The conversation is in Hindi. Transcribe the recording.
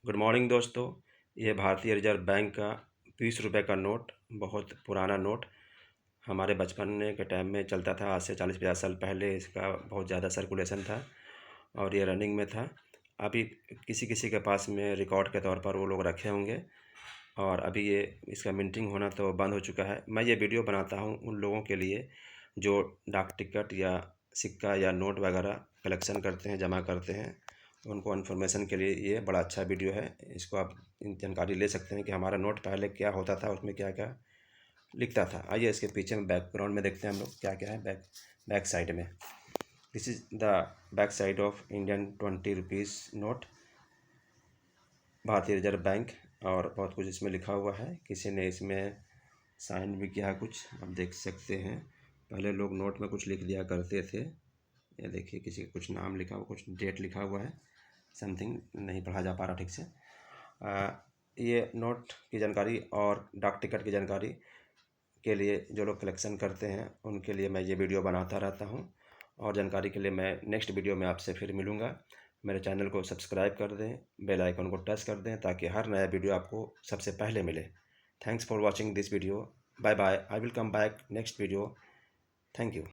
गुड मॉर्निंग दोस्तों। ये भारतीय रिजर्व बैंक का 20 रुपये का नोट, बहुत पुराना नोट, हमारे बचपन के टाइम में चलता था। आज से 40-50 साल पहले इसका बहुत ज़्यादा सर्कुलेशन था और ये रनिंग में था। अभी किसी किसी के पास में रिकॉर्ड के तौर पर वो लोग रखे होंगे और अभी ये इसका मिंटिंग होना तो बंद हो चुका है। मैं ये वीडियो बनाता हूँ उन लोगों के लिए जो डाक टिकट या सिक्का या नोट वगैरह कलेक्शन करते हैं, जमा करते हैं। उनको इन्फॉर्मेशन के लिए ये बड़ा अच्छा वीडियो है। इसको आप जानकारी ले सकते हैं कि हमारा नोट पहले क्या होता था, उसमें क्या क्या लिखता था। आइए इसके पीछे में बैकग्राउंड में देखते हैं हम लोग क्या क्या है बैक साइड में। This is the back side of Indian 20 rupees note, भारतीय रिजर्व बैंक। और बहुत कुछ इसमें लिखा हुआ है, किसी ने इसमें साइन भी किया कुछ, आप देख सकते हैं। पहले लोग नोट में कुछ लिख दिया करते थे। ये देखिए, किसी का कुछ नाम लिखा हुआ, कुछ डेट लिखा हुआ है, समथिंग नहीं पढ़ा जा पा रहा ठीक से। ये नोट की जानकारी और डाक टिकट की जानकारी के लिए जो लोग कलेक्शन करते हैं उनके लिए मैं ये वीडियो बनाता रहता हूँ। और जानकारी के लिए मैं नेक्स्ट वीडियो में आपसे फिर मिलूँगा। मेरे चैनल को सब्सक्राइब कर दें, बेल आइकन को टच कर दें ताकि हर नया वीडियो आपको सबसे पहले मिले। Thanks for watching this video. Bye bye. I will come back next video. Thank you.